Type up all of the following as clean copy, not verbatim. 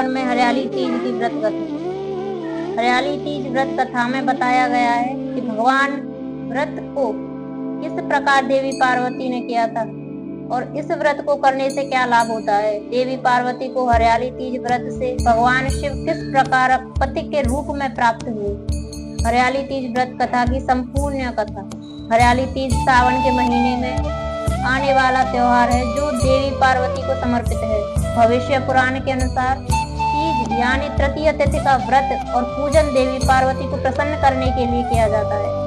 वृंदावन में हरियाली तीज की व्रत कथा। हरियाली तीज व्रत कथा में बताया गया है कि भगवान व्रत को किस प्रकार देवी पार्वती ने किया था और इस व्रत को करने से क्या लाभ होता है। देवी पार्वती को हरियाली तीज व्रत से भगवान शिव किस प्रकार पति के रूप में प्राप्त हुए। हरियाली तीज व्रत कथा की संपूर्ण कथा। हरियाली तीज सावन के महीने में आने वाला त्योहार है जो देवी पार्वती को समर्पित है। भविष्य पुराण के अनुसार तीज यानी तृतीय तिथि का व्रत और पूजन देवी पार्वती को प्रसन्न करने के लिए किया जाता है।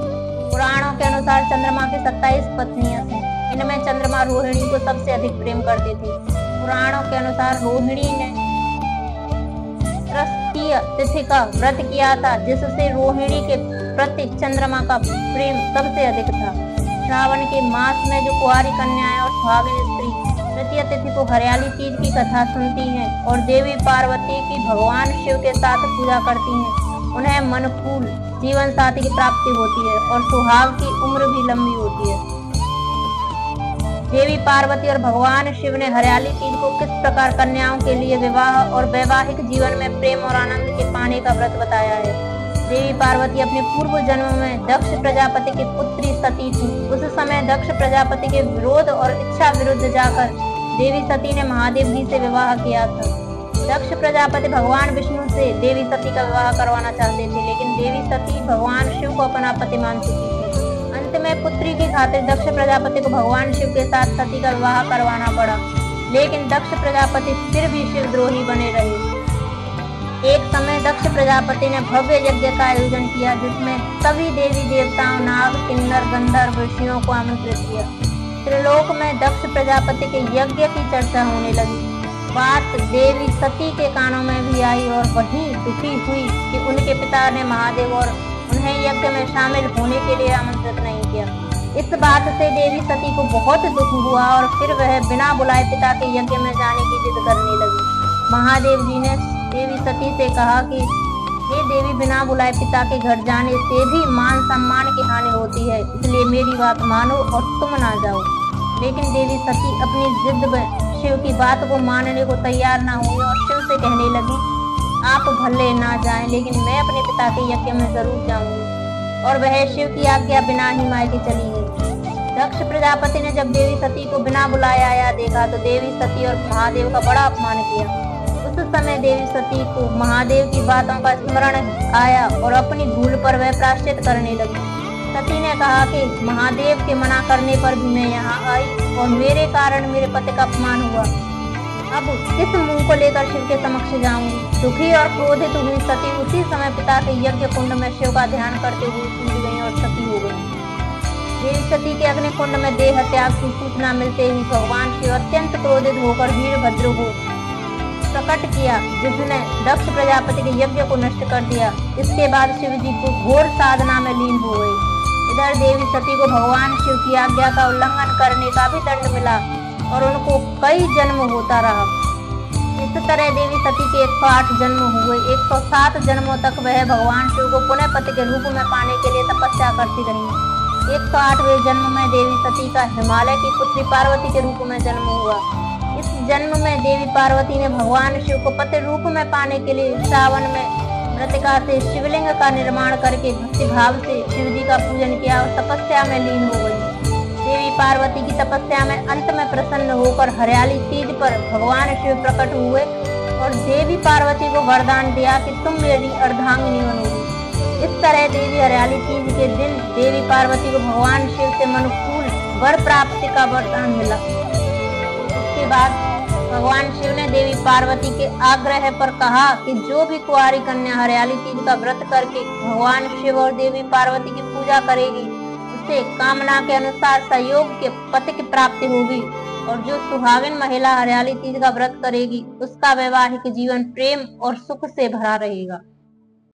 पुराणों के अनुसार चंद्रमा की 27 पत्नियां थीं। इनमें चंद्रमा रोहिणी को सबसे अधिक प्रेम करते थे। पुराणों के अनुसार रोहिणी ने तृतीय तिथि का व्रत किया था जिससे रोहिणी के प्रति चंद्रमा का प्रेम सबसे अधिक था। श्रावण के मास में जो कुंवारी कन्याएं और सुहागिन स्त्री तृतीय तिथि को हरियाली तीज की कथा सुनती हैं और देवी पार्वती की भगवान शिव के साथ पूजा करती हैं, उन्हें मनकूल जीवन साथी की प्राप्ति होती है और सुहाग की उम्र भी लंबी होती है। देवी पार्वती और भगवान शिव ने हरियाली तीज को किस प्रकार कन्याओं के लिए विवाह और वैवाहिक जीवन में प्रेम और आनंद के पाने का व्रत बताया है। देवी पार्वती अपने पूर्व जन्म में दक्ष प्रजापति की पुत्री सती थी। उस समय दक्ष प्रजापति के विरोध और इच्छा विरुद्ध जाकर देवी सती ने महादेव जी से विवाह किया था। दक्ष प्रजापति भगवान विष्णु से देवी सती का विवाह करवाना चाहते थे, लेकिन देवी सती भगवान शिव को अपना पति मान चुकी थी। अंत में पुत्री की खातिर दक्ष प्रजापति को भगवान शिव के साथ सती का विवाह करवाना पड़ा, लेकिन दक्ष प्रजापति फिर भी शिवद्रोही बने रहे। एक समय दक्ष प्रजापति ने भव्य यज्ञ का आयोजन किया जिसमें सभी देवी देवताओं, नाग, किन्नर, गंधर्व, ऋषियों को आमंत्रित किया। त्रिलोक में दक्ष प्रजापति के यज्ञ की चर्चा होने लगी। बात देवी सती के कानों में भी आई और वही दुखी हुई कि उनके पिता ने महादेव और उन्हें यज्ञ में शामिल होने के लिए आमंत्रित नहीं किया। इस बात से देवी सती को बहुत दुख हुआ और फिर वह बिना बुलाए पिता के यज्ञ में जाने की जिद करने लगी। महादेव जी ने देवी सती से कहा कि हे देवी, बिना बुलाए पिता के घर जाने से भी मान सम्मान की हानि होती है, इसलिए मेरी बात मानो और तुम ना जाओ। लेकिन देवी सती अपनी जिद में शिव की बात को मानने को तैयार ना हुई और शिव से कहने लगी, आप भले ना जाएं, लेकिन मैं अपने पिता के यज्ञ में जरूर जाऊंगी। और वह शिव की आज्ञा बिना ही मायके चली गई। दक्ष प्रजापति ने जब देवी सती को बिना बुलाए आया देखा तो देवी सती और महादेव का बड़ा अपमान किया। उस समय देवी सती को महादेव की बातों का स्मरण आया और अपनी भूल पर वह प्रायश्चित करने लगी। सती ने कहा कि महादेव के मना करने पर भी मैं यहाँ आई और मेरे कारण मेरे पति का अपमान हुआ। अब किस मुंह को लेकर शिव के समक्ष जाऊंगी। दुखी और क्रोधित हुई सती उसी समय पिता के यज्ञ कुंड में शिव का ध्यान करते हुए कूद गई और सती हो गई। देवी सती के अग्नि कुंड में देह त्याग की सूचना मिलते ही भगवान शिव अत्यंत क्रोधित होकर वीरभद्र को प्रकट किया, जिसने दक्ष प्रजापति के यज्ञ को नष्ट कर दिया। इसके बाद शिव जी को घोर साधना में लीन हो गई। इधर देवी सती को भगवान शिव की आज्ञा का उल्लंघन करने का भी दंड मिला और उनको कई जन्म होता रहा। इस तरह देवी सती के 108 जन्म हुए। 107 जन्मों तक वह भगवान शिव को पुनः पति के रूप में पाने के लिए तपस्या करती रही। 108वें जन्म में देवी सती का हिमालय की पुत्री पार्वती के रूप में जन्म हुआ। इस जन्म में देवी पार्वती ने भगवान शिव को पति रूप में पाने के लिए श्रावण में मृतिका से शिवलिंग का निर्माण करके भक्ति भाव से शिव जी का पूजन किया और तपस्या में लीन हो गई। देवी पार्वती की तपस्या में अंत में प्रसन्न होकर हरियाली तीज पर भगवान शिव प्रकट हुए और देवी पार्वती को वरदान दिया कि तुम मेरी अर्धांगिनी बनोगी। इस तरह देवी हरियाली तीज के दिन देवी पार्वती को भगवान शिव से अनुकूल वर प्राप्ति का वरदान मिला। इसके बाद भगवान शिव ने देवी पार्वती के आग्रह पर कहा कि जो भी कुंवारी कन्या हरियाली तीज का व्रत करके भगवान शिव और देवी पार्वती की पूजा करेगी उसे कामना के अनुसार सहयोग के पति की प्राप्ति होगी, और जो सुहागिन महिला हरियाली तीज का व्रत करेगी उसका वैवाहिक जीवन प्रेम और सुख से भरा रहेगा।